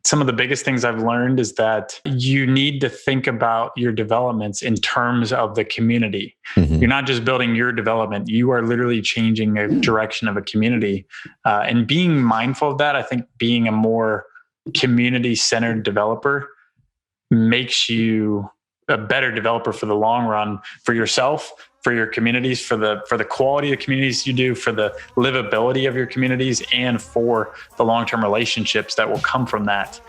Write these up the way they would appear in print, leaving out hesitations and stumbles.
some of the biggest things I've learned is that you need to think about your developments in terms of the community. You're not just building your development, you are literally changing the direction of a community. And being mindful of that, I think being a more community-centered developer makes you a better developer for the long run, for yourself, for your communities, for the quality of communities you do, for the livability of your communities, and for the long-term relationships that will come from that.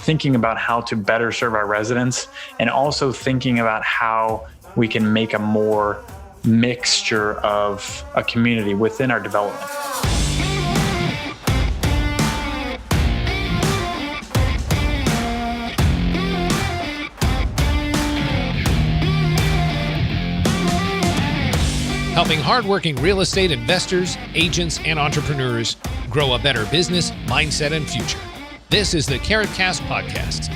Thinking about how to better serve our residents, and also thinking about how we can make a more mixture of a community within our development. Helping hardworking real estate investors, agents, and entrepreneurs grow a better business, mindset, and future. This is the Carrot Cast podcast.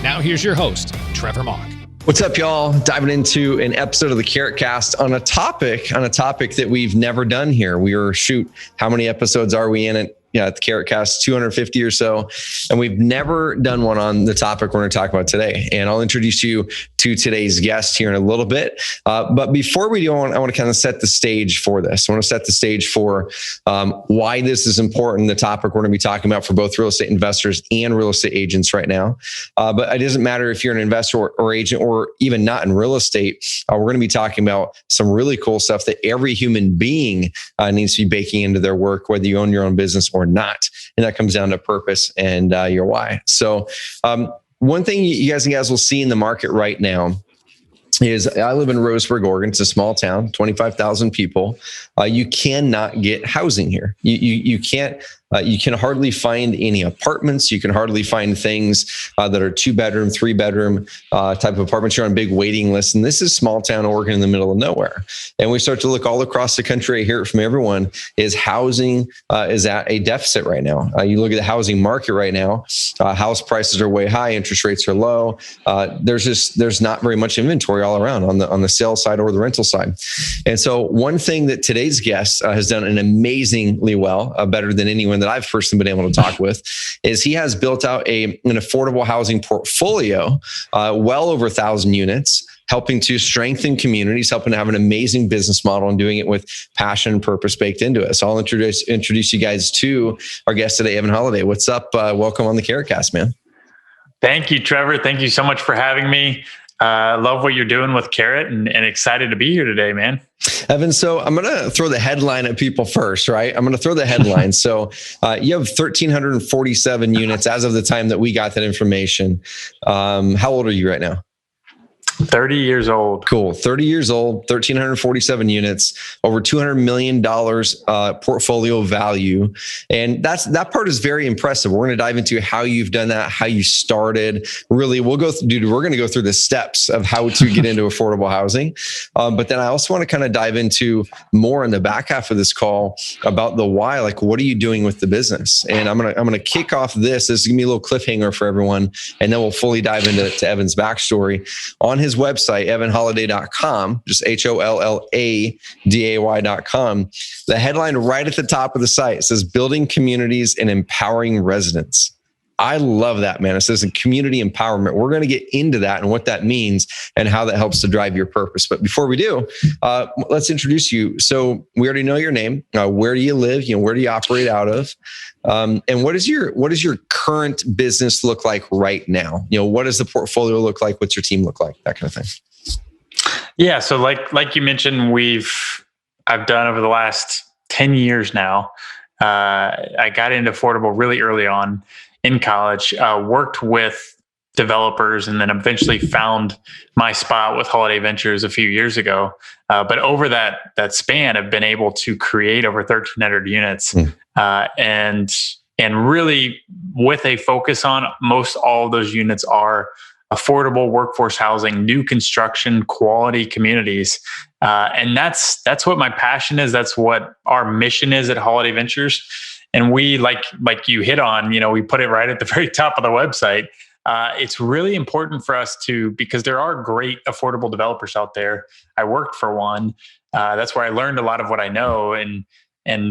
Now here's your host, Trevor Mock. What's up, y'all? Diving into an episode of the Carrot Cast on a topic that we've never done here. How many episodes are we in it? At the Carrot Cast, 250 or so. And we've never done one on the topic we're going to talk about today. And I'll introduce you to today's guest here in a little bit. But before we do, I want to kind of set the stage for this. I want to set the stage for why this is important, the topic we're going to be talking about for both real estate investors and real estate agents right now. But it doesn't matter if you're an investor or agent or even not in real estate. We're going to be talking about some really cool stuff that every human being needs to be baking into their work, whether you own your own business or not. And that comes down to purpose and your why. So one thing you guys will see in the market right now is I live in Roseburg, Oregon. It's a small town, 25,000 people. You cannot get housing here. You can't. You can hardly find any apartments. You can hardly find things that are 2-bedroom, 3-bedroom type of apartments. You're on a big waiting list. And this is small town Oregon in the middle of nowhere. And we start to look all across the country. I hear it from everyone is housing is at a deficit right now. You look at the housing market right now, house prices are way high. Interest rates are low. There's not very much inventory all around on the sales side or the rental side. And so one thing that today's guest has done an amazingly well, better than anyone that I've personally been able to talk with, is he has built out an affordable housing portfolio, well over 1,000 units, helping to strengthen communities, helping to have an amazing business model and doing it with passion and purpose baked into it. So I'll introduce you guys to our guest today, Evan Holladay. What's up? Welcome on the Carrot Cast, man. Thank you, Trevor. Thank you so much for having me. Love what you're doing with Carrot and excited to be here today, man. Evan, so I'm going to throw the headline at people first, right? I'm going to throw the headline. So you have 1,347 units as of the time that we got that information. How old are you right now? 30 years old. Cool. 30 years old, 1,347 units, over $200 million portfolio value. And that part is very impressive. We're going to dive into how you've done that, how you started. Really, we're going to go through the steps of how to get into affordable housing. But then I also want to kind of dive into more in the back half of this call about the why, like what are you doing with the business? And I'm going to kick off this. This is going to be a little cliffhanger for everyone. And then we'll fully dive into Evan's backstory. On his website, evanholladay.com, just HOLLADAY.com. The headline right at the top of the site says, "Building Communities and Empowering Residents." I love that, man. It says community empowerment. We're going to get into that and what that means and how that helps to drive your purpose. But before we do, let's introduce you. So we already know your name. Where do you live? Where do you operate out of? And what does your current business look like right now? What does the portfolio look like? What's your team look like? That kind of thing. Yeah. So like you mentioned, I've done over the last 10 years now. I got into affordable really early on in college, worked with developers, and then eventually found my spot with Holladay Ventures a few years ago. But over that span, I've been able to create over 1,300 units, and really with a focus on most all of those units are affordable workforce housing, new construction, quality communities. And that's what my passion is. That's what our mission is at Holladay Ventures. And we, like you hit on, we put it right at the very top of the website. It's really important for us because there are great affordable developers out there. I worked for one. That's where I learned a lot of what I know, and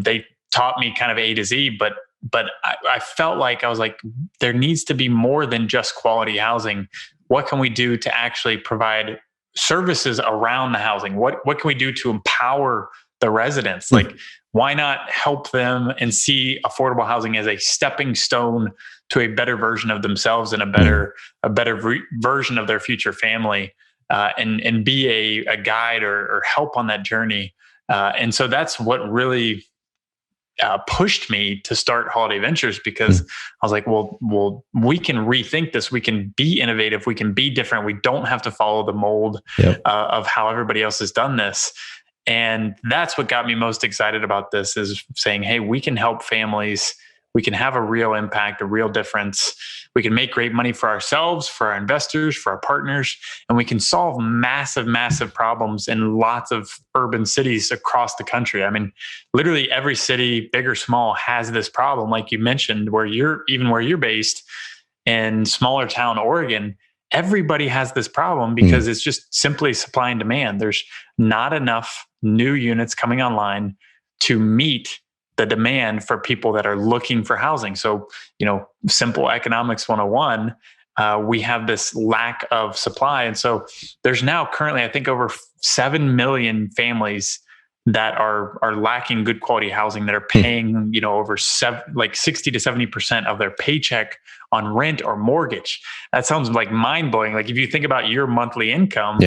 they taught me kind of A to Z. But I felt like I was like, there needs to be more than just quality housing. What can we do to actually provide services around the housing? What can we do to empower the residents? Like, why not help them and see affordable housing as a stepping stone to a better version of themselves and a better version of their future family, and be a guide or help on that journey. And so that's what really pushed me to start Holladay Ventures, because I was like, well, we can rethink this. We can be innovative. We can be different. We don't have to follow the mold of how everybody else has done this. And that's what got me most excited about this, is saying, hey, we can help families. We can have a real impact, a real difference. We can make great money for ourselves, for our investors, for our partners, and we can solve massive, massive problems in lots of urban cities across the country. I mean, literally every city, big or small, has this problem. Like you mentioned, where you're based in smaller town Oregon, everybody has this problem because it's just simply supply and demand. There's not enough new units coming online to meet the demand for people that are looking for housing. So, simple economics 101, we have this lack of supply. And so there's now currently, I think, over 7 million families that are lacking good quality housing, that are paying, over 60 to 70% of their paycheck on rent or mortgage. That sounds like mind blowing. Like, if you think about your monthly income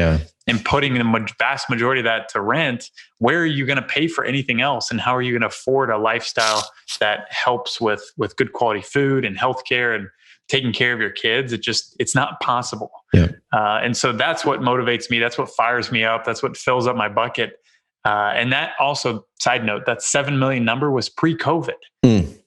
and putting the vast majority of that to rent, where are you going to pay for anything else? And how are you going to afford a lifestyle that helps with good quality food and healthcare and taking care of your kids? It's not possible. And so that's what motivates me. That's what fires me up. That's what fills up my bucket. And that also, side note, that 7 million number was pre-COVID.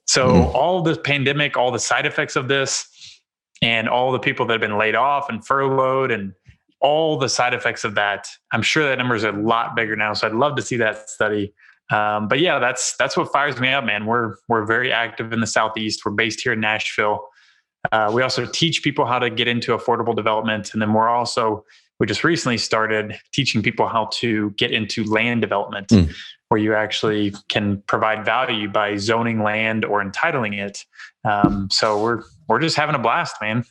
So all the pandemic, all the side effects of this, and all the people that have been laid off and furloughed, and all the side effects of that, I'm sure that number is a lot bigger now. So I'd love to see that study. But yeah, that's what fires me up, man. We're very active in the Southeast. We're based here in Nashville. We also teach people how to get into affordable development. And then we just recently started teaching people how to get into land development, where you actually can provide value by zoning land or entitling it. So we're just having a blast, man.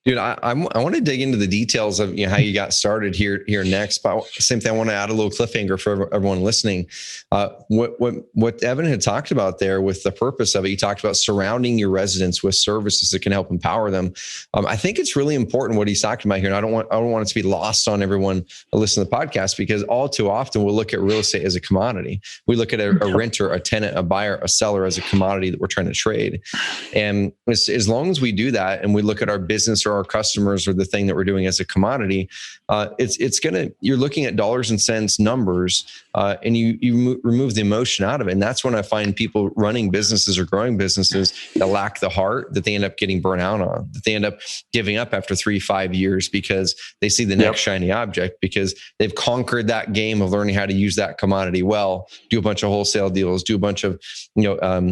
Dude, I want to dig into the details of how you got started here next. But same thing, I want to add a little cliffhanger for everyone listening. What Evan had talked about there with the purpose of it, he talked about surrounding your residents with services that can help empower them. I think it's really important what he's talking about here, and I don't want it to be lost on everyone who listens to the podcast, because all too often we'll look at real estate as a commodity. We look at a renter, a tenant, a buyer, a seller as a commodity that we're trying to trade. And as long as we do that, and we look at our business or our customers or the thing that we're doing as a commodity, you're looking at dollars and cents numbers, and you remove the emotion out of it. And that's when I find people running businesses or growing businesses that lack the heart, that they end up getting burnt out on, that they end up giving up after 3-5 years because they see the next shiny object, because they've conquered that game of learning how to use that commodity well, do a bunch of wholesale deals, do a bunch of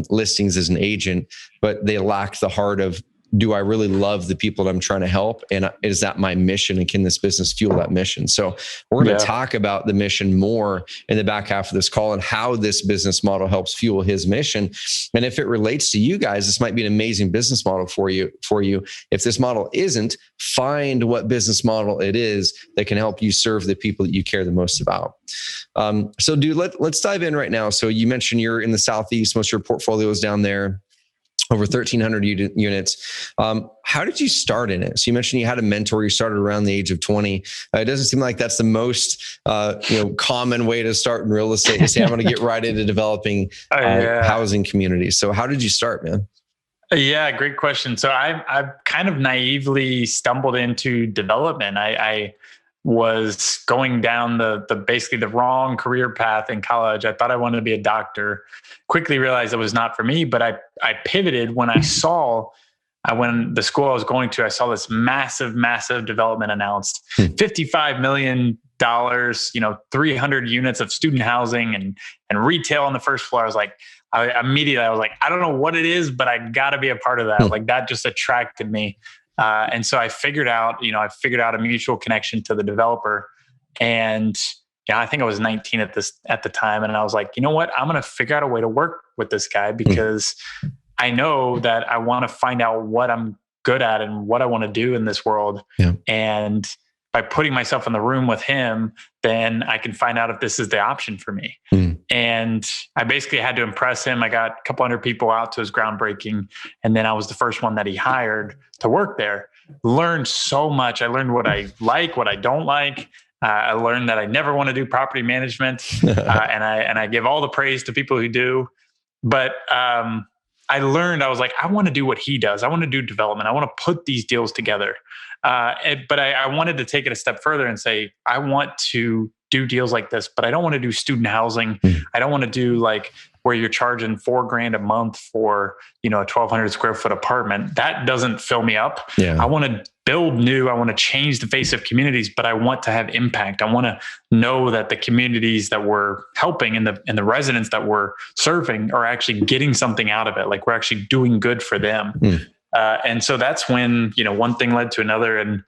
listings as an agent, but they lack the heart of, do I really love the people that I'm trying to help? And is that my mission? And can this business fuel that mission? So we're going to talk about the mission more in the back half of this call, and how this business model helps fuel his mission. And if it relates to you guys, this might be an amazing business model for you. If this model isn't, find what business model it is that can help you serve the people that you care the most about. So dude, let's dive in right now. So you mentioned you're in the Southeast, most of your portfolio is down there. Over 1,300 units. How did you start in it? So you mentioned you had a mentor. You started around the age of 20. It doesn't seem like that's the most common way to start in real estate. To say, I'm going to get right into developing housing communities. So how did you start, man? Yeah, great question. So I kind of naively stumbled into development. I was going down basically the wrong career path in college. I thought I wanted to be a doctor. Quickly realized it was not for me, but I pivoted when when the school I was going to, I saw this massive, massive development announced, $55 million, 300 units of student housing and retail on the first floor. I was like, I was like, I don't know what it is, but I got to be a part of that. Like, that just attracted me. And so I figured out a mutual connection to the developer. And I think I was 19 at the time. And I was like, you know what? I'm going to figure out a way to work with this guy, because I know that I want to find out what I'm good at and what I want to do in this world. Yeah. And by putting myself in the room with him, then I can find out if this is the option for me. And I basically had to impress him. I got a couple hundred people out to his groundbreaking. And then I was the first one that he hired to work there. Learned so much. I learned what I like, what I don't like. I learned that I never want to do property management. And I give all the praise to people who do. But I learned, I was like, I want to do what he does. I want to do development. I want to put these deals together. But I wanted to take it a step further and say, I want to do deals like this, but I don't want to do student housing. I don't want to do like where you're charging $4,000 a month for, a 1,200 square foot apartment. That doesn't fill me up. Yeah. I want to build new. I want to change the face of communities, but I want to have impact. I want to know that the communities that we're helping and the residents that we're serving are actually getting something out of it. Like we're actually doing good for them. And so that's when, one thing led to another, and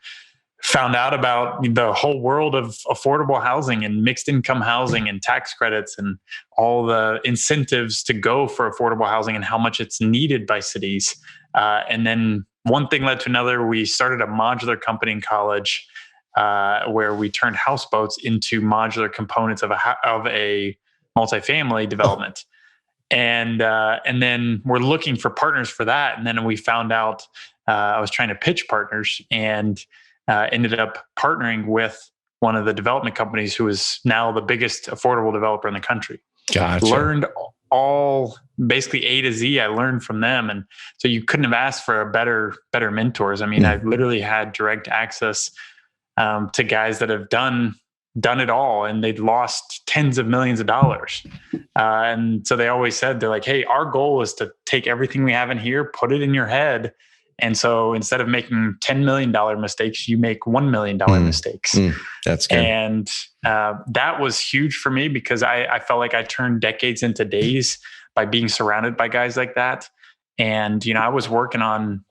found out about the whole world of affordable housing and mixed income housing and tax credits and all the incentives to go for affordable housing and how much it's needed by cities. And then one thing led to another. We started a modular company in college where we turned houseboats into modular components of a multifamily development. And then we're looking for partners for that. And then we found out I was trying to pitch partners and ended up partnering with one of the development companies who is now the biggest affordable developer in the country. Gotcha. Learned all basically A to Z. I learned from them. And so you couldn't have asked for a better mentors. I mean, I literally had direct access to guys that have done it all, and they'd lost tens of millions of dollars. And so they always said, they're like, hey, our goal is to take everything we have in here, put it in your head. And so instead of making $10 million mistakes, you make $1 million mistakes. That's good. And that was huge for me because I felt like I turned decades into days by being surrounded by guys like that. And, I was working on,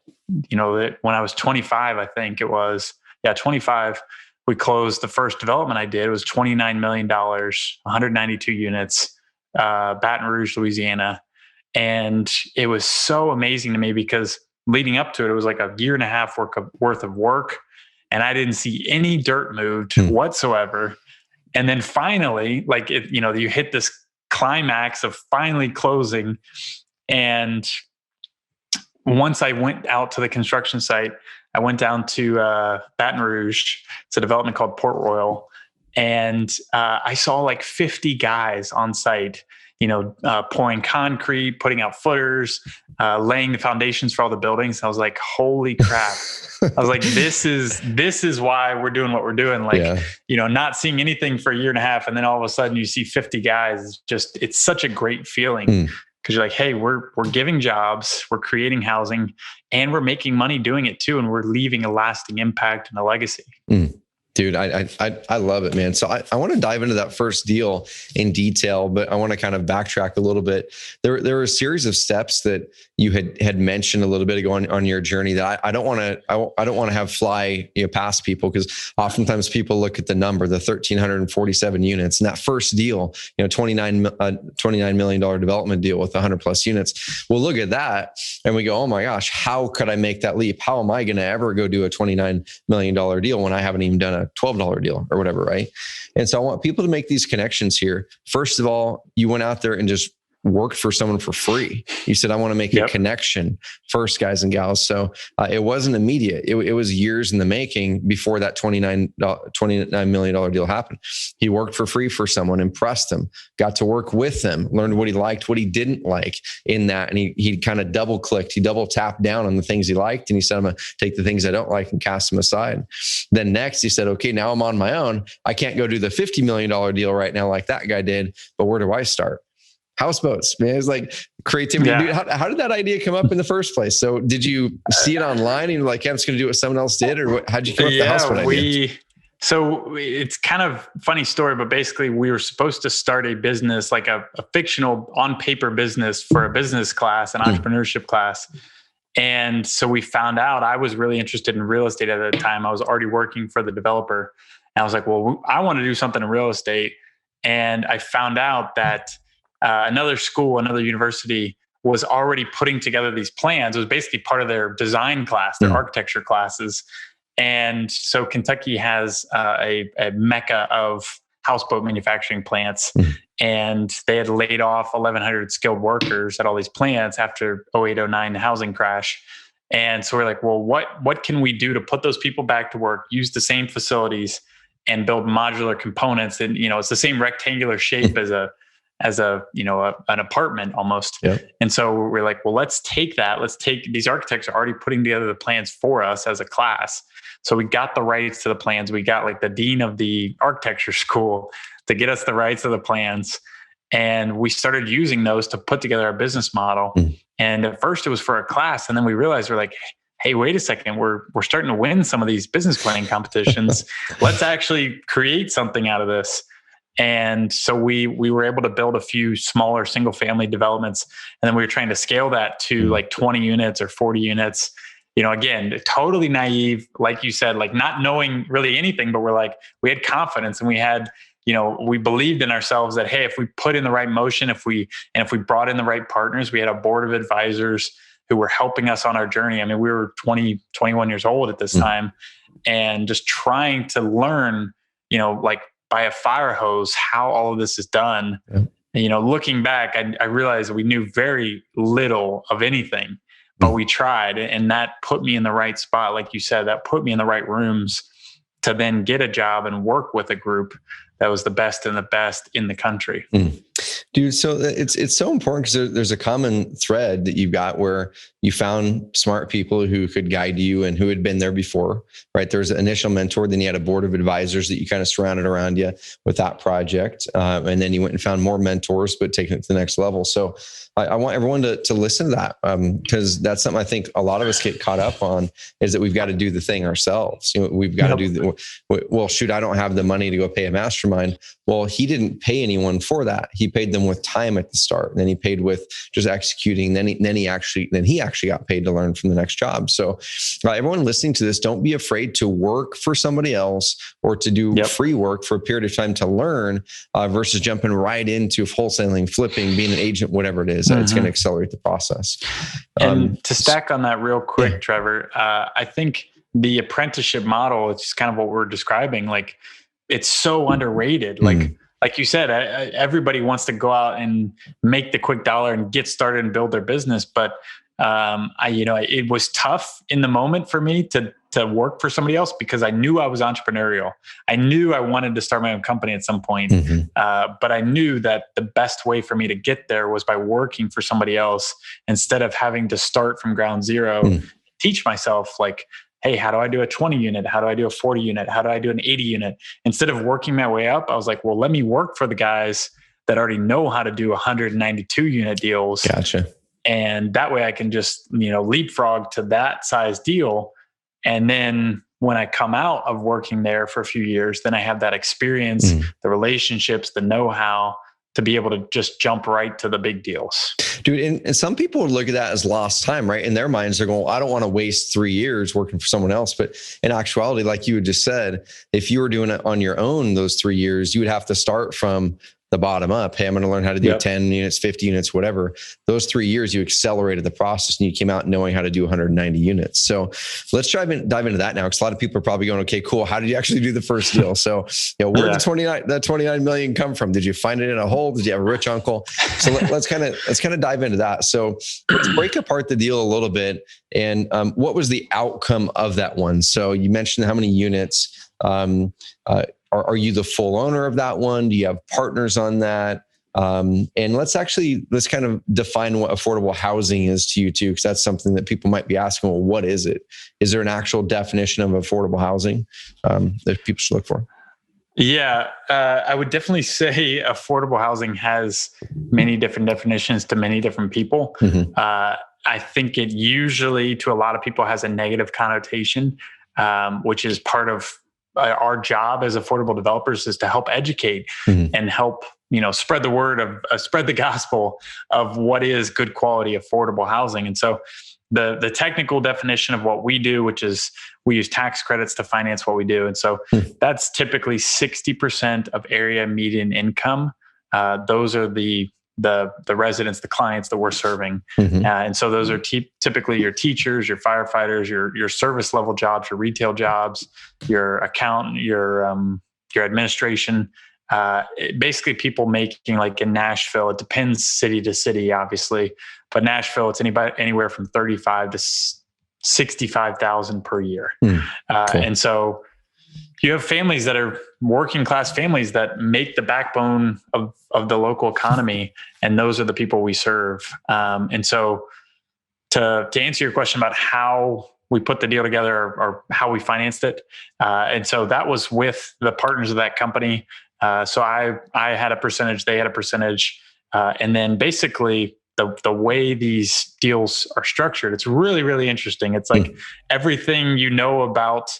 when I was 25, I think it was, 25, we closed the first development I did. It was $29 million, 192 units, Baton Rouge, Louisiana. And it was so amazing to me because leading up to it, it was like a year and a half worth of work. And I didn't see any dirt moved whatsoever. And then finally, you hit this climax of finally closing. And once I went out to the construction site, I went down to Baton Rouge. It's a development called Port Royal. And I saw like 50 guys on site, pouring concrete, putting out footers, laying the foundations for all the buildings. I was like, holy crap. I was like, this is why we're doing what we're doing. Like, not seeing anything for a year and a half. And then all of a sudden you see 50 guys. It's such a great feeling. Because you're like, hey, we're giving jobs, we're creating housing, and we're making money doing it too. And we're leaving a lasting impact and a legacy. Dude, I love it, man. So I want to dive into that first deal in detail, but I want to kind of backtrack a little bit. There were a series of steps that you had mentioned a little bit ago on your journey that I don't want to have fly past people, because oftentimes people look at the number, the 1,347 units, and that first deal, $29 million development deal with 100 plus units. We'll look at that and we go, oh my gosh, how could I make that leap? How am I going to ever go do a $29 million deal when I haven't even done a $12 deal or whatever, right? And so I want people to make these connections here. First of all, you went out there and just worked for someone for free. You said, I want to make a connection first, guys and gals. So it wasn't immediate. It was years in the making before that $29 million deal happened. He worked for free for someone, impressed them, got to work with them, learned what he liked, what he didn't like in that. And he kind of double clicked. He double tapped down on the things he liked. And he said, I'm going to take the things I don't like and cast them aside. Then next he said, okay, now I'm on my own. I can't go do the $50 million deal right now like that guy did, but where do I start? Houseboats, man. It's like creativity. Dude, how did that idea come up in the first place? So did you see it online and you're like, I'm just going to do what someone else did? Or how'd you come up with the houseboat idea? So it's kind of funny story, but basically we were supposed to start a business, like a fictional on paper business for a business class, an entrepreneurship class. And so we found out I was really interested in real estate at the time. I was already working for the developer. And I was like, well, I want to do something in real estate. And I found out that another university was already putting together these plans. It was basically part of their design class, their architecture classes. And so Kentucky has a mecca of houseboat manufacturing plants. And they had laid off 1,100 skilled workers at all these plants after 08, 09 housing crash. And so we're like, well, what can we do to put those people back to work, use the same facilities, and build modular components? And, it's the same rectangular shape as an apartment almost. Yep. And so we're like, well, let's take these architects are already putting together the plans for us as a class. So we got the rights to the plans. We got like the dean of the architecture school to get us the rights of the plans. And we started using those to put together our business model. And at first it was for a class. And then we realized we're like, hey, wait a second, we're starting to win some of these business planning competitions. Let's actually create something out of this. And so we were able to build a few smaller single family developments. And then we were trying to scale that to like 20 units or 40 units. Again, totally naive, like you said, like not knowing really anything, but we had confidence and we had, we believed in ourselves that, hey, if we put in the right motion, if we brought in the right partners, we had a board of advisors who were helping us on our journey. I mean, we were 20, 21 years old at this time and just trying to learn, like by a fire hose, how all of this is done. Yeah. Looking back, I realized we knew very little of anything, but we tried, and that put me in the right spot. Like you said, that put me in the right rooms to then get a job and work with a group that was the best in the country. Dude, so it's so important because there's a common thread that you've got where you found smart people who could guide you and who had been there before, right? There's an initial mentor, then you had a board of advisors that you kind of surrounded around you with that project. And then you went and found more mentors, but taking it to the next level. So I want everyone to listen to that because that's something I think a lot of us get caught up on is that we've got to do the thing ourselves. We've got to do well, shoot, I don't have the money to go pay a mastermind. Well, he didn't pay anyone for that. He paid them with time at the start, and then he paid with just executing. Then he actually got paid to learn from the next job. So everyone listening to this, don't be afraid to work for somebody else or to do free work for a period of time to learn versus jumping right into wholesaling, flipping, being an agent, whatever it is. It's going to accelerate the process. And to stack on that real quick, Trevor, I think the apprenticeship model, it's just kind of what we're describing. Like it's so underrated. Like you said, everybody wants to go out and make the quick dollar and get started and build their business. But it was tough in the moment for me to work for somebody else because I knew I was entrepreneurial. I knew I wanted to start my own company at some point. But I knew that the best way for me to get there was by working for somebody else instead of having to start from ground zero, teach myself like, hey, how do I do a 20 unit? How do I do a 40 unit? How do I do an 80 unit? Instead of working my way up, I was like, well, let me work for the guys that already know how to do 192 unit deals. Gotcha. And that way I can just, leapfrog to that size deal. And then when I come out of working there for a few years, then I have that experience, the relationships, the know-how to be able to just jump right to the big deals. Dude, and some people would look at that as lost time, right? In their minds, they're going, well, I don't want to waste 3 years working for someone else. But in actuality, like you had just said, if you were doing it on your own those 3 years, you would have to start from the bottom up. Hey, I'm going to learn how to do 10 units, 50 units, whatever. Those 3 years, you accelerated the process and you came out knowing how to do 190 units. So let's dive into that now. Because a lot of people are probably going, okay, cool. How did you actually do the first deal? So, where did the 29 million come from? Did you find it in a hole? Did you have a rich uncle? So let's kind of dive into that. So let's break apart the deal a little bit. And what was the outcome of that one? So you mentioned how many units, are you the full owner of that one? Do you have partners on that? And let's kind of define what affordable housing is to you too, because that's something that people might be asking, well, what is it? Is there an actual definition of affordable housing that people should look for? Yeah, I would definitely say affordable housing has many different definitions to many different people. I think it usually, to a lot of people, has a negative connotation, which is part of our job as affordable developers is to help educate and help, spread the word spread the gospel of what is good quality affordable housing. And so the technical definition of what we do, which is we use tax credits to finance what we do. And so that's typically 60% of area median income. Those are the the residents, the clients that we're serving. And so those are typically your teachers, your firefighters, your service level jobs, your retail jobs, your accountant, your administration. Basically people making, like in Nashville, it depends city to city, obviously, but Nashville, it's anywhere from 35 to 65,000 per year. Cool. And so you have families that are working class families that make the backbone of the local economy. And those are the people we serve. And so to answer your question about how we put the deal together or how we financed it. And so that was with the partners of that company. So I had a percentage, they had a percentage. And then basically the way these deals are structured, it's really, really interesting. It's like everything you know about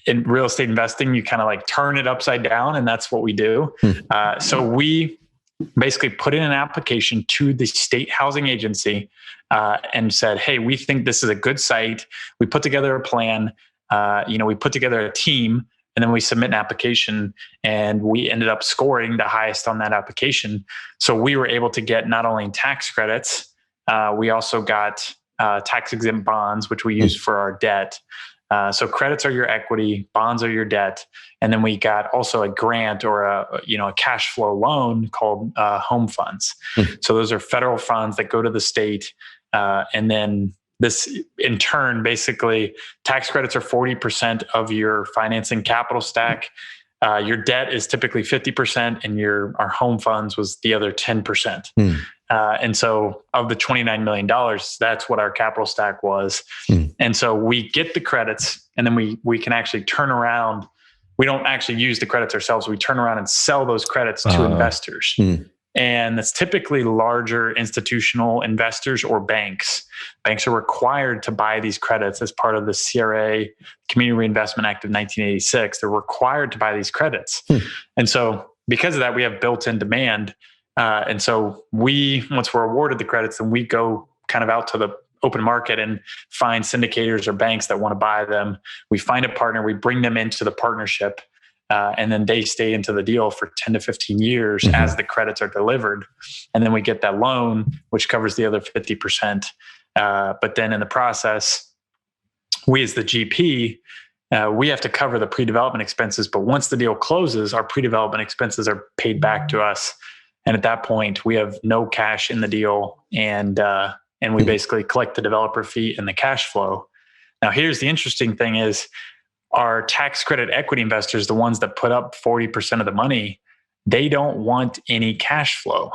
in real estate investing, you kind of like turn it upside down, and that's what we do. So we basically put in an application to the state housing agency and said, hey, we think this is a good site. We put together a plan, we put together a team, and then we submit an application, and we ended up scoring the highest on that application. So we were able to get not only tax credits, we also got tax exempt bonds, which we use for our debt. So credits are your equity, bonds are your debt. And then we got also a grant or a cash flow loan called home funds. So those are federal funds that go to the state. And then this in turn, basically tax credits are 40% of your financing capital stack. Your debt is typically 50% and our home funds was the other 10%. And so of the $29 million, that's what our capital stack was. And so we get the credits, and then we can actually turn around. We don't actually use the credits ourselves. We turn around and sell those credits to investors. And it's typically larger institutional investors or banks. Banks are required to buy these credits as part of the CRA, Community Reinvestment Act of 1986. They're required to buy these credits. And so because of that, we have built-in demand. And so once we're awarded the credits, then we go kind of out to the open market and find syndicators or banks that want to buy them. We find a partner, we bring them into the partnership, and then they stay into the deal for 10 to 15 years as the credits are delivered. And then we get that loan, which covers the other 50%. But then in the process, we as the GP, we have to cover the pre-development expenses. But once the deal closes, our pre-development expenses are paid back to us. And at that point, we have no cash in the deal, and we basically collect the developer fee and the cash flow. Now, here's the interesting thing is our tax credit equity investors, the ones that put up 40% of the money, they don't want any cash flow.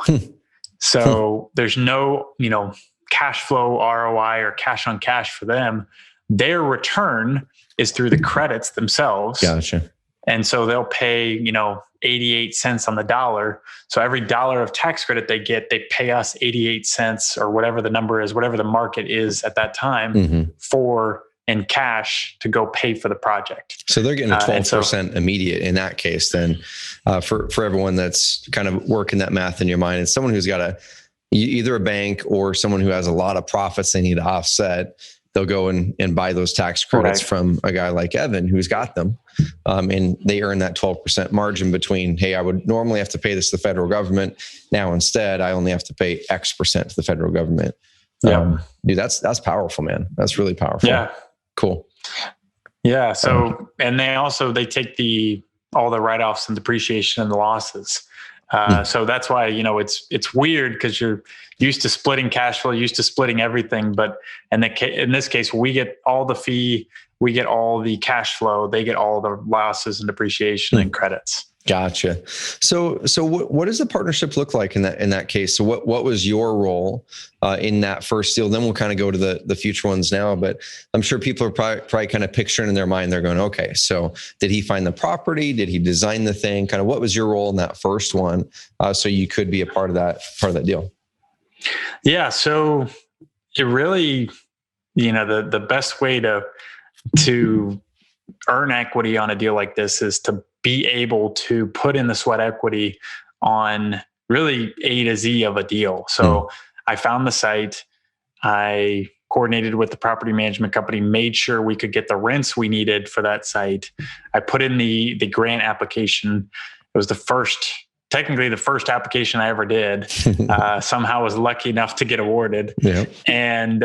So there's no, cash flow ROI or cash on cash for them. Their return is through the credits themselves. Gotcha. And so they'll pay, 88 cents on the dollar. So every dollar of tax credit they get, they pay us 88 cents or whatever the number is, whatever the market is at that time for in cash to go pay for the project. So they're getting a 12% immediate in that case. Then for everyone that's kind of working that math in your mind, it's someone who's got either a bank or someone who has a lot of profits they need to offset. They'll go and buy those tax credits from a guy like Evan who's got them. And they earn that 12% margin between, hey, I would normally have to pay this to the federal government. Now, instead, I only have to pay X% to the federal government. Dude, that's powerful, man. That's really powerful. Yeah. Cool. Yeah. So, and they take all the write-offs and depreciation and the losses. So that's why, it's weird because you're used to splitting cash flow, used to splitting everything. But in this case, we get all the fee, we get all the cash flow, they get all the losses and depreciation and credits. Gotcha. So what does the partnership look like in that case? So what was your role in that first deal? Then we'll kind of go to the future ones now, but I'm sure people are probably kind of picturing in their mind, they're going, okay, so did he find the property? Did he design the thing? Kind of what was your role in that first one? So you could be a part of that deal. Yeah. So it really, the best way to earn equity on a deal like this is to be able to put in the sweat equity on really A to Z of a deal. So I found the site, I coordinated with the property management company, made sure we could get the rents we needed for that site. I put in the grant application. It was the first technically the first application I ever did. Somehow was lucky enough to get awarded. Yeah. And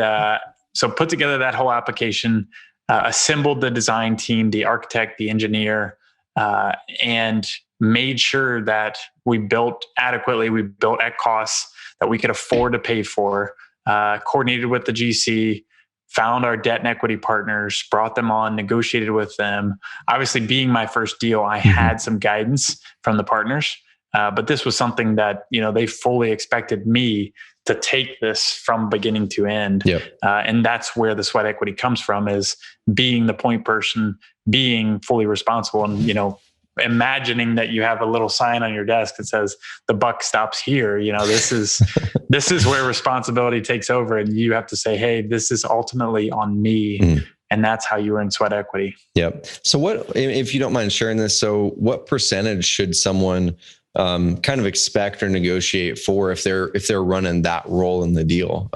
so put together that whole application, assembled the design team, the architect, the engineer, and made sure that we built adequately. We built at costs that we could afford to pay for, coordinated with the GC, found our debt and equity partners, brought them on, negotiated with them. Obviously, being my first deal, I had some guidance from the partners, but this was something that, they fully expected me to take this from beginning to end. Yep. And that's where the sweat equity comes from, is being the point person, being fully responsible, and, imagining that you have a little sign on your desk that says the buck stops here. This is where responsibility takes over, and you have to say, hey, this is ultimately on me. And that's how you earn sweat equity. Yep. So what, if you don't mind sharing this, so what percentage should someone kind of expect or negotiate for if they're running that role in the deal?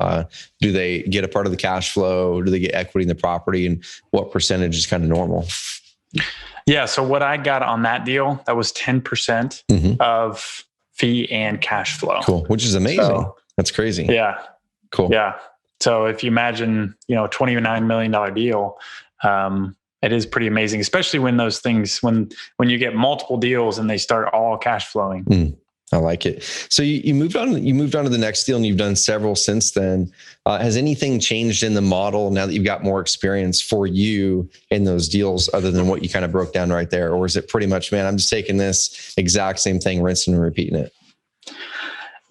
Do they get a part of the cash flow? Do they get equity in the property? And what percentage is kind of normal? Yeah. So what I got on that deal, that was 10% of fee and cash flow. Cool. Which is amazing. So, that's crazy. Yeah. Cool. Yeah. So if you imagine, $29 million deal, it is pretty amazing, especially when those things, when you get multiple deals and they start all cash flowing. I like it. So you moved on to the next deal, and you've done several since then. Has anything changed in the model now that you've got more experience for you in those deals, other than what you kind of broke down right there? Or is it pretty much, man, I'm just taking this exact same thing, rinsing and repeating it?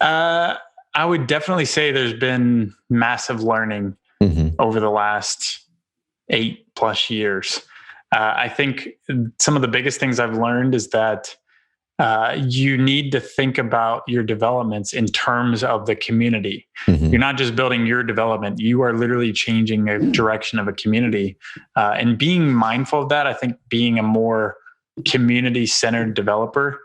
I would definitely say there's been massive learning over the last 8+ years. I think some of the biggest things I've learned is that you need to think about your developments in terms of the community. You're not just building your development, you are literally changing a direction of a community. And being mindful of that, I think being a more community-centered developer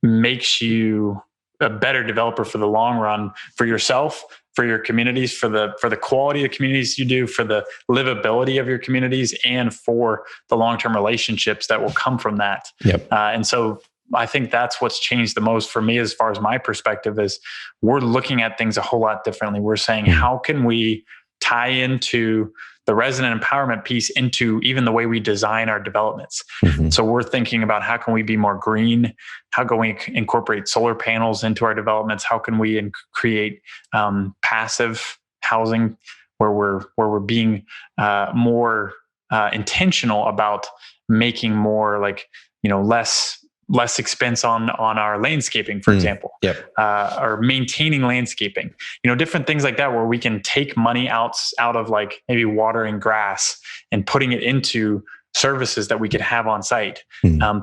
makes you a better developer for the long run, for yourself, for your communities, for the quality of communities you do, for the livability of your communities, and for the long-term relationships that will come from that. Yep. And so I think that's what's changed the most for me, as far as my perspective, is we're looking at things a whole lot differently. We're saying, how can we tie into the resident empowerment piece into even the way we design our developments? So we're thinking about, how can we be more green? How can we incorporate solar panels into our developments? How can we create passive housing where we're being more intentional about making more, like, less expense on our landscaping, for example, or maintaining landscaping, different things like that, where we can take money out of, like, maybe watering grass and putting it into services that we could have on site.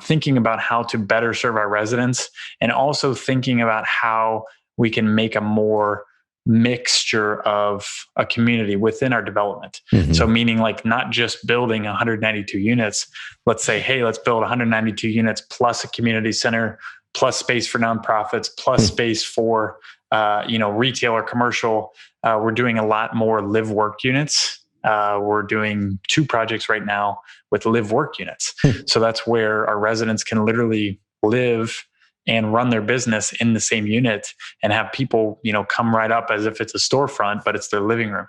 Thinking about how to better serve our residents, and also thinking about how we can make a more mixture of a community within our development. So meaning, like, not just building 192 units. Let's say, hey, let's build 192 units plus a community center, plus space for nonprofits, plus space for, retail or commercial. We're doing a lot more live work units. We're doing 2 projects right now with live work units. So that's where our residents can literally live and run their business in the same unit, and have people, come right up as if it's a storefront, but it's their living room.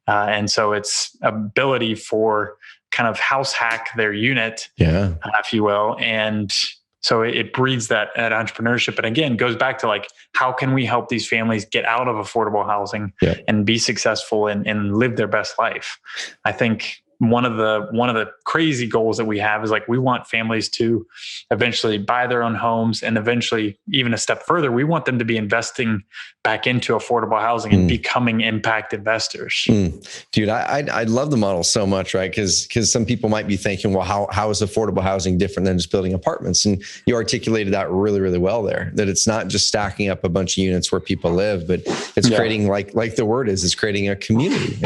And so it's ability for kind of house hack their unit, if you will. And so it breeds that entrepreneurship. And again, goes back to, like, how can we help these families get out of affordable housing and be successful and live their best life? I think one of the crazy goals that we have is, like, we want families to eventually buy their own homes, and eventually, even a step further, we want them to be investing back into affordable housing and becoming impact investors. Dude, I love the model so much, right? Because some people might be thinking, well, how is affordable housing different than just building apartments? And you articulated that really, really well there, that it's not just stacking up a bunch of units where people live, but it's creating, like the word is, it's creating a community.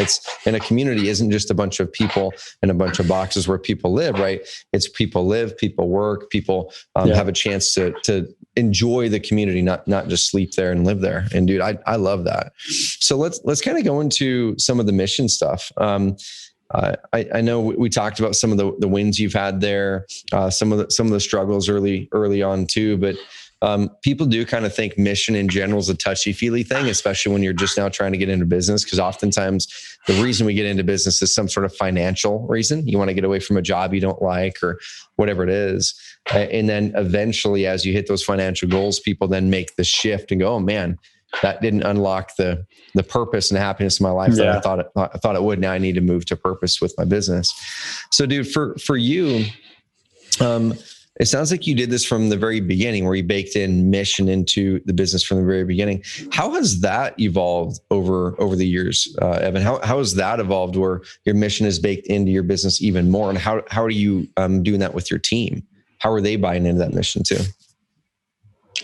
And a community isn't just a bunch of people and a bunch of boxes where people live, right? It's people live, people work, people have a chance to enjoy the community, not just sleep there and live there. And dude, I love that. So let's kind of go into some of the mission stuff. I know we talked about some of the wins you've had there, some of the struggles early on too, but People do kind of think mission in general is a touchy-feely thing, especially when you're just now trying to get into business, because oftentimes the reason we get into business is some sort of financial reason. You want to get away from a job you don't like or whatever it is. And then eventually, as you hit those financial goals, people then make the shift and go, oh man, that didn't unlock the purpose and happiness in my life that I thought it would. Now I need to move to purpose with my business. So dude, for you, it sounds like you did this from the very beginning, where you baked in mission into the business from the very beginning. How has that evolved over the years, Evan? How has that evolved where your mission is baked into your business even more? And how are you doing that with your team? How are they buying into that mission too?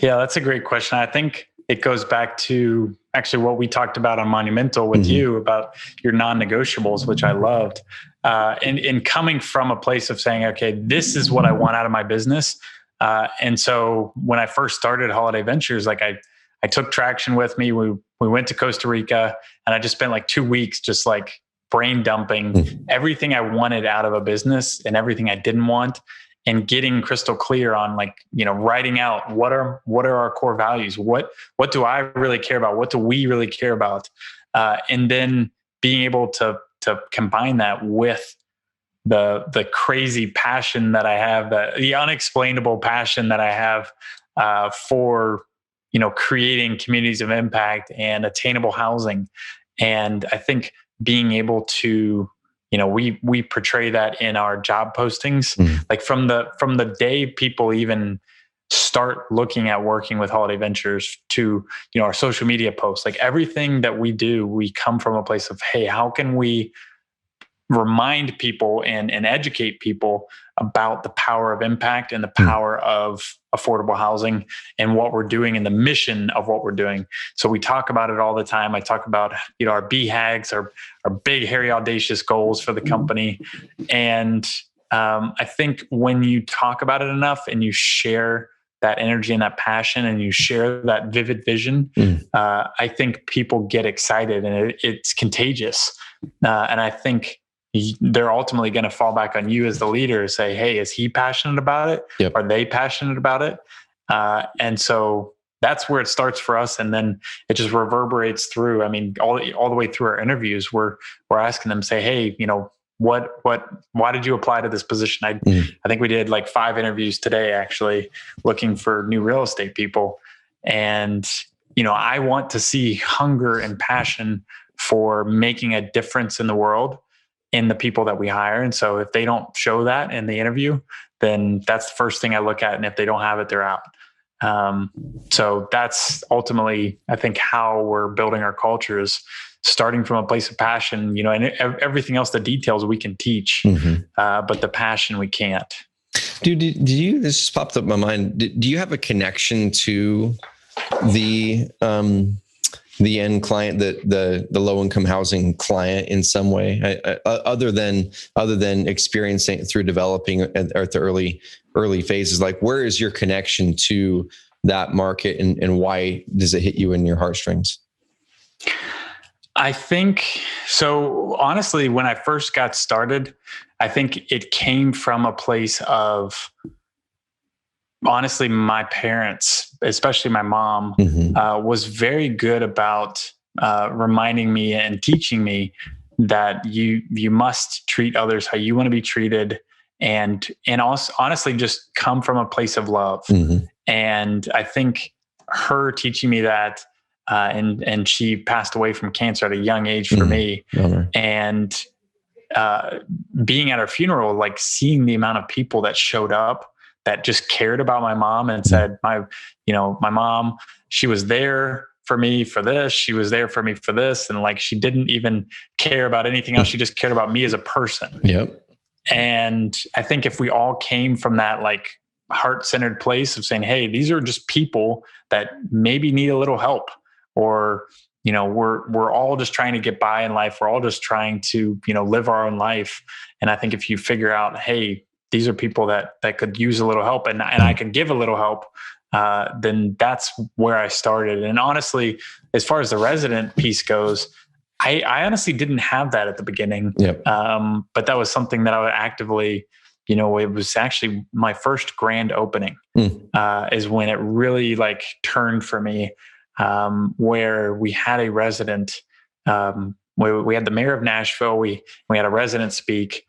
Yeah, that's a great question. I think it goes back to actually what we talked about on Monumental with you about your non-negotiables, which I loved. And coming from a place of saying, okay, this is what I want out of my business. And so when I first started Holladay Ventures, like I took traction with me. We went to Costa Rica, and I just spent like 2 weeks just like brain dumping everything I wanted out of a business and everything I didn't want, and getting crystal clear on like, writing out what are our core values? What do I really care about? What do we really care about? And then being able to combine that with the crazy passion that I have, the unexplainable passion that I have for, creating communities of impact and attainable housing. And I think being able to, we portray that in our job postings, like from the day people even start looking at working with Holladay Ventures to, our social media posts, like everything that we do, we come from a place of, hey, how can we remind people and educate people about the power of impact and the power of affordable housing and what we're doing and the mission of what we're doing. So we talk about it all the time. I talk about, our BHAGs, our big, hairy, audacious goals for the company. And I think when you talk about it enough and you share that energy and that passion and you share that vivid vision, I think people get excited and it's contagious. And I think they're ultimately going to fall back on you as the leader and say, hey, is he passionate about it? Yep. Are they passionate about it? And so that's where it starts for us. And then it just reverberates through. I mean, all the way through our interviews, we're asking them, say, hey, why did you apply to this position? I think we did like 5 interviews today, actually looking for new real estate people. And, I want to see hunger and passion for making a difference in the world in the people that we hire. And so if they don't show that in the interview, then that's the first thing I look at. And if they don't have it, they're out. So that's ultimately, I think, how we're building our culture is starting from a place of passion, and everything else, the details we can teach, but the passion we can't. Dude, this just popped up in my mind. Do you have a connection to the end client, the low income housing client in some way, other than experiencing it through developing at the early phases? Like, where is your connection to that market, and why does it hit you in your heartstrings? I think so. Honestly, when I first got started, I think it came from a place of, honestly, my parents, especially my mom, was very good about reminding me and teaching me that you must treat others how you want to be treated, and also honestly just come from a place of love. And I think her teaching me that, and she passed away from cancer at a young age for me, and being at her funeral, like seeing the amount of people that showed up that just cared about my mom and said, my mom, she was there for me for this. She was there for me for this. And like, she didn't even care about anything else. She just cared about me as a person. Yep. And I think if we all came from that like heart-centered place of saying, hey, these are just people that maybe need a little help, or, we're all just trying to get by in life. We're all just trying to, live our own life. And I think if you figure out, hey, these are people that could use a little help, and I can give a little help, then that's where I started. And honestly, as far as the resident piece goes, I honestly didn't have that at the beginning. Yep. But that was something that I would actively, it was actually my first grand opening is when it really like turned for me, where we had a resident, we had the mayor of Nashville, we had a resident speak,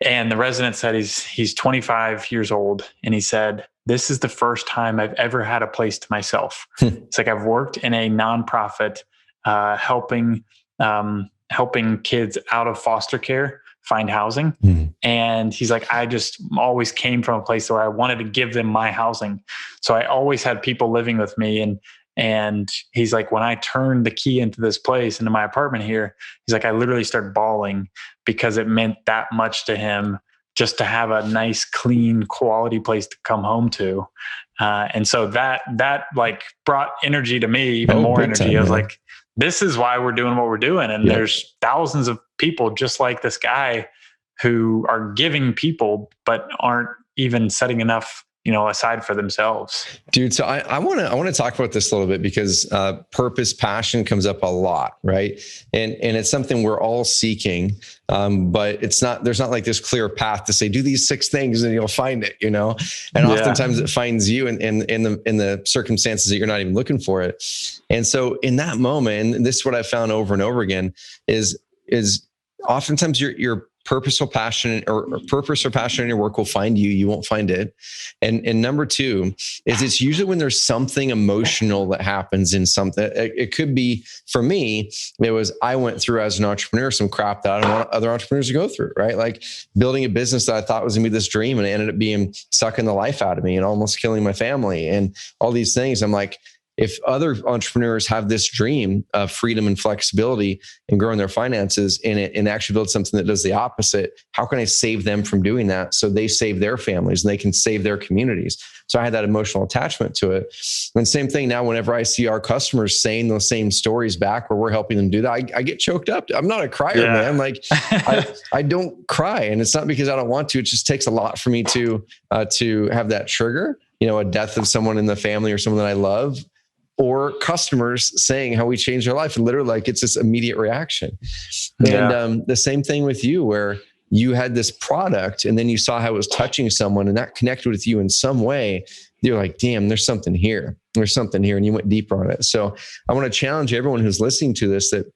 and the resident said he's 25 years old, and he said, "This is the first time I've ever had a place to myself." It's like I've worked in a nonprofit, helping kids out of foster care find housing. And he's like, I just always came from a place where I wanted to give them my housing. So I always had people living with me. And he's like, when I turned the key into this place, into my apartment here, he's like, I literally started bawling because it meant that much to him just to have a nice, clean, quality place to come home to. And so that like brought energy to me, even more energy. Time, I was like, this is why we're doing what we're doing. And there's thousands of people just like this guy who are giving people, but aren't even setting enough, aside for themselves. Dude, so I want to talk about this a little bit because purpose, passion comes up a lot, right? And it's something we're all seeking, but there's not like this clear path to say, do these 6 things and you'll find it, And oftentimes it finds you in the circumstances that you're not even looking for it. And so in that moment, and this is what I've found over and over again, is oftentimes your purpose or passion in your work will find you. You won't find it. And number 2 is it's usually when there's something emotional that happens in something. It could be, for me, I went through as an entrepreneur some crap that I don't want other entrepreneurs to go through, right? Like building a business that I thought was gonna be this dream, and it ended up being sucking the life out of me and almost killing my family and all these things. I'm like, if other entrepreneurs have this dream of freedom and flexibility and growing their finances and actually build something that does the opposite, how can I save them from doing that so they save their families and they can save their communities? So I had that emotional attachment to it. And same thing now, whenever I see our customers saying those same stories back where we're helping them do that, I get choked up. I'm not a crier, man. Like I don't cry. And it's not because I don't want to. It just takes a lot for me to have that trigger, a death of someone in the family or someone that I love, or customers saying how we changed their life. And literally, like, it's this immediate reaction. And the same thing with you, where you had this product and then you saw how it was touching someone and that connected with you in some way. You're like, damn, there's something here. There's something here. And you went deeper on it. So I want to challenge everyone who's listening to this, that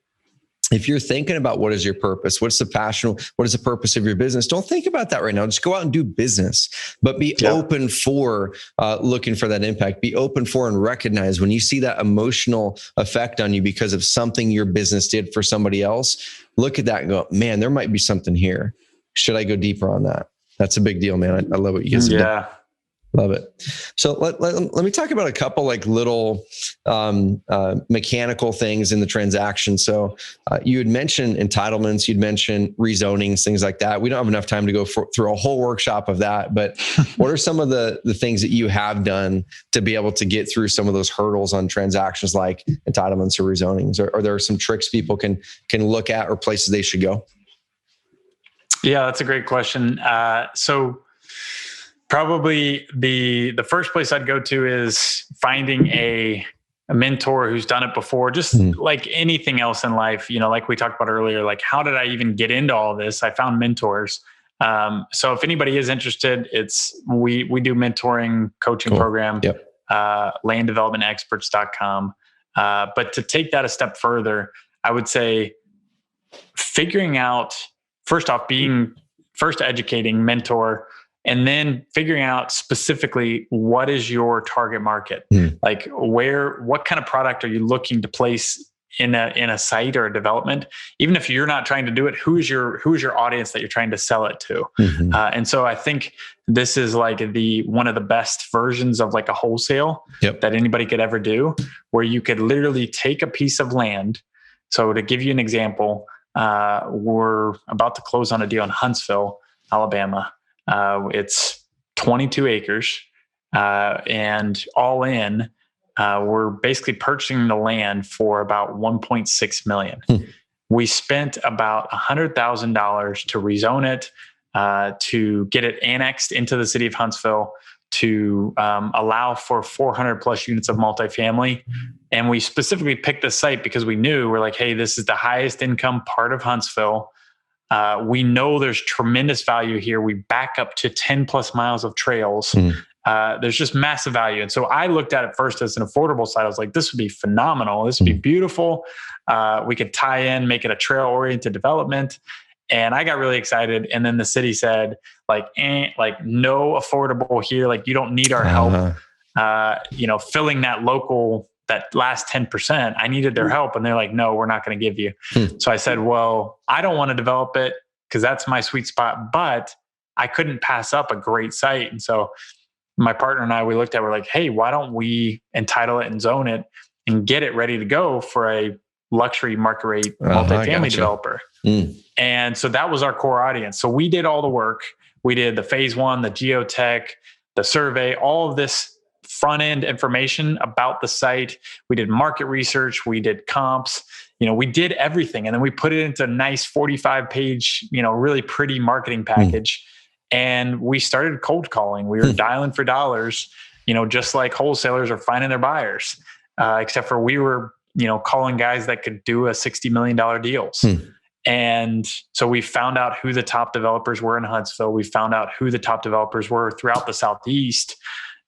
if you're thinking about what is your purpose, what's the passion, what is the purpose of your business, don't think about that right now. Just go out and do business, but be open for looking for that impact. Be open for and recognize when you see that emotional effect on you because of something your business did for somebody else. Look at that and go, man, there might be something here. Should I go deeper on that? That's a big deal, man. I love what you guys have done. Love it. So let me talk about a couple like little mechanical things in the transaction. So you had mentioned entitlements, you'd mentioned rezonings, things like that. We don't have enough time to go through a whole workshop of that, but what are some of the things that you have done to be able to get through some of those hurdles on transactions like entitlements or rezonings? Or are there some tricks people can look at or places they should go? Yeah, that's a great question. So probably the first place I'd go to is finding a mentor who's done it before, just like anything else in life, like we talked about earlier, like how did I even get into all this? I found mentors. So if anybody is interested, we do mentoring coaching program, landdevelopmentexperts.com. But to take that a step further, I would say figuring out, first off, first educating, mentor, and then figuring out specifically what is your target market, like what kind of product are you looking to place in a site or a development? Even if you're not trying to do it, who's your audience that you're trying to sell it to? And so I think this is like one of the best versions of like a wholesale that anybody could ever do, where you could literally take a piece of land. So to give you an example, we're about to close on a deal in Huntsville, Alabama. It's 22 acres, and all in, we're basically purchasing the land for about $1.6 million. We spent about $100,000 to rezone it, to get it annexed into the city of Huntsville, to allow for 400 plus units of multifamily. And we specifically picked the site because we're like, hey, this is the highest income part of Huntsville. We know there's tremendous value here. We back up to 10 plus miles of trails. There's just massive value. And so I looked at it first as an affordable side. I was like, this would be phenomenal. This would be beautiful. We could tie in, make it a trail oriented development. And I got really excited. And then the city said like no affordable here. Like you don't need our help. Filling that last 10%, I needed their help. And they're like, no, we're not going to give you. So I said, well, I don't want to develop it because that's my sweet spot, but I couldn't pass up a great site. And so my partner and I, we looked at, we're like, hey, why don't we entitle it and zone it and get it ready to go for a luxury market rate multifamily developer. And so that was our core audience. So we did all the work. We did the phase one, the geotech, the survey, all of this front end information about the site. We did market research. We did comps. We did everything. And then we put it into a nice 45-page, really pretty marketing package. And we started cold calling. We were dialing for dollars, just like wholesalers are finding their buyers, except for we were, calling guys that could do a $60 million deals. And so we found out who the top developers were in Huntsville. We found out who the top developers were throughout the Southeast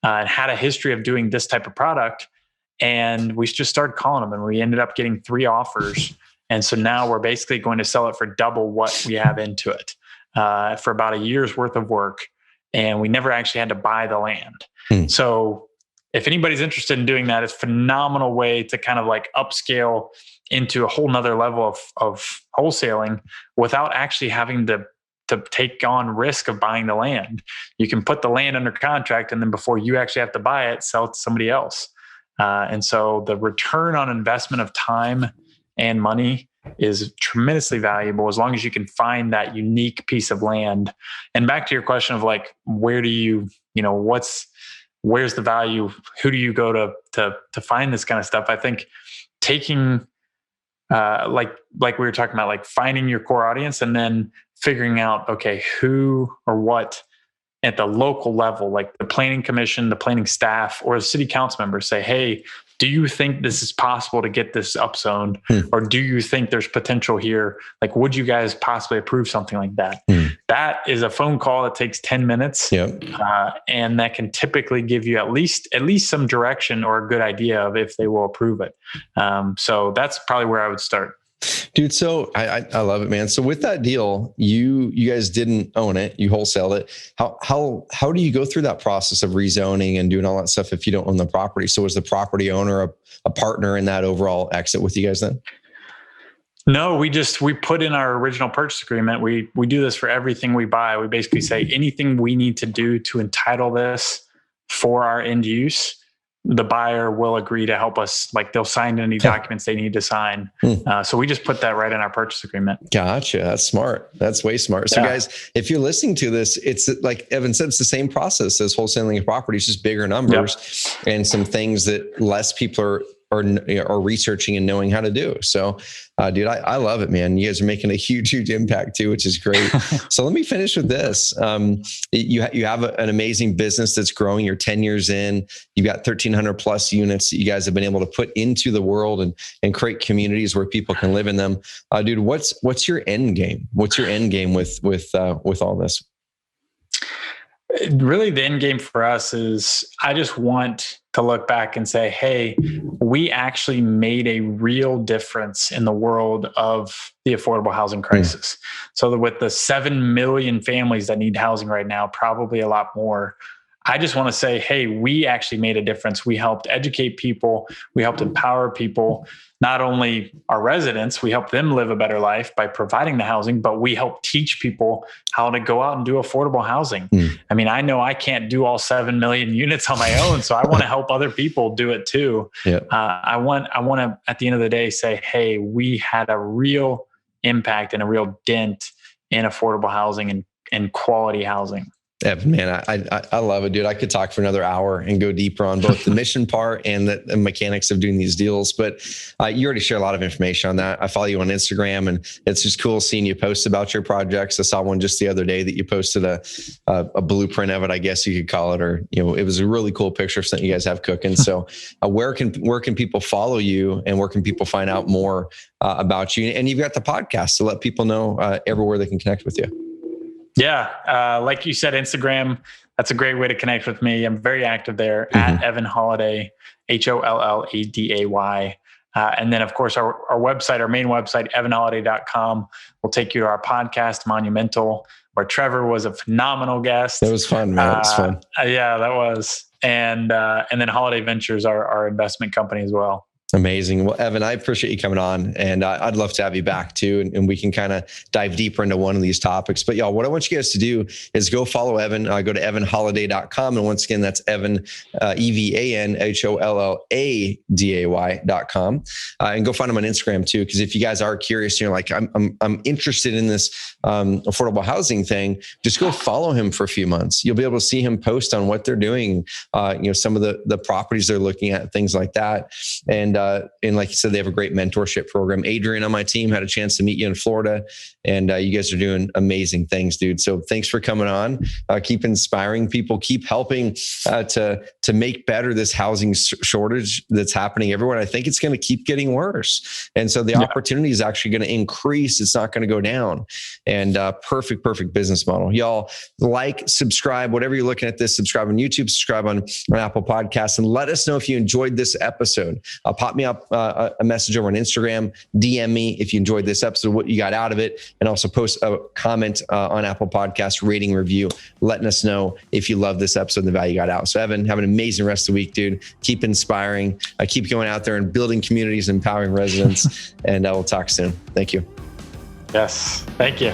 and had a history of doing this type of product. And we just started calling them and we ended up getting 3 offers. And so now we're basically going to sell it for double what we have into it. For about a year's worth of work, and we never actually had to buy the land. So if anybody's interested in doing that, it's a phenomenal way to kind of like upscale into a whole nother level of wholesaling without actually having to take on risk of buying the land. You can put the land under contract, and then before you actually have to buy it, sell it to somebody else. And so the return on investment of time and money is tremendously valuable as long as you can find that unique piece of land. And back to your question of like, where do you, where's the value? Who do you go to find this kind of stuff? I think taking, like we were talking about, like finding your core audience and then figuring out, okay, who or what at the local level, like the planning commission, the planning staff, or the city council members say, hey, do you think this is possible to get this upzoned? Or do you think there's potential here? Like, would you guys possibly approve something like that? That is a phone call that takes 10 minutes. And that can typically give you at least some direction or a good idea of if they will approve it. So that's probably where I would start. Dude, so I love it, man. So with that deal, you guys didn't own it, you wholesaled it. How do you go through that process of rezoning and doing all that stuff if you don't own the property? So was the property owner a partner in that overall exit with you guys then? No, we put in our original purchase agreement. We do this for everything we buy. We basically say anything we need to do to entitle this for our end use, the buyer will agree to help us. Like they'll sign any documents they need to sign. So we just put that right in our purchase agreement. Gotcha. That's smart. That's way smart. So guys, if you're listening to this, it's like Evan said, it's the same process as wholesaling a property, it's just bigger numbers and some things that less people are researching and knowing how to do. So, dude, I love it, man. You guys are making a huge impact too, which is great. So let me finish with this. You have an amazing business that's growing. You're 10 years in. You've got 1,300 plus units that you guys have been able to put into the world and create communities where people can live in them. Dude, what's your end game? What's your end game with all this? Really, the end game for us is I just want to look back and say, hey, we actually made a real difference in the world of the affordable housing crisis. So that with the 7 million families that need housing right now, probably a lot more, I just want to say, hey, we actually made a difference. We helped educate people. We helped empower people. Not only our residents, we help them live a better life by providing the housing, but we help teach people how to go out and do affordable housing. I mean, I know I can't do all 7 million units on my own, so I want to help other people do it too. I want to, at the end of the day, say, hey, we had a real impact and a real dent in affordable housing and quality housing. Evan, man, I love it, dude. I could talk for another hour and go deeper on both the mission part and the mechanics of doing these deals. But you already share a lot of information on that. I follow you on Instagram, and it's just cool seeing you post about your projects. I saw one just the other day that you posted a blueprint of it, I guess you could call it, or it was a really cool picture of something you guys have cooking. So, where can people follow you, and where can people find out more about you? And you've got the podcast to let people know everywhere they can connect with you. Yeah. Like you said, Instagram, that's a great way to connect with me. I'm very active there at Evan Holladay, Holladay. And then, of course, our website, our main website, evanholladay.com, will take you to our podcast, Monumental, where Trevor was a phenomenal guest. It was fun, man. It was fun. Yeah, that was. And then Holladay Ventures, our investment company as well. Amazing. Well, Evan, I appreciate you coming on, and I'd love to have you back too. And we can kind of dive deeper into one of these topics. But y'all, what I want you guys to do is go follow Evan. Go to evanholladay.com. And once again, that's Evan, EvanHolladay.com. And go find him on Instagram too. Because if you guys are curious, you're like, I'm interested in this affordable housing thing, just go follow him for a few months. You'll be able to see him post on what they're doing, some of the properties they're looking at, things like that. And like you said, they have a great mentorship program. Adrian on my team had a chance to meet you in Florida, and you guys are doing amazing things, dude. So thanks for coming on. Keep inspiring people. Keep helping to make better this housing shortage that's happening everywhere. And I think it's going to keep getting worse. And so the opportunity is actually going to increase. It's not going to go down. And perfect business model. Y'all subscribe, whatever you're looking at this, subscribe on YouTube, subscribe on Apple Podcasts, and let us know if you enjoyed this episode. Pop me up a message over on Instagram, DM me if you enjoyed this episode, what you got out of it, and also post a comment on Apple Podcasts, rating, review, letting us know if you love this episode and the value you got out. So Evan, have an amazing rest of the week, dude. Keep inspiring. Keep going out there and building communities, empowering residents, and we'll talk soon. Thank you. Yes. Thank you.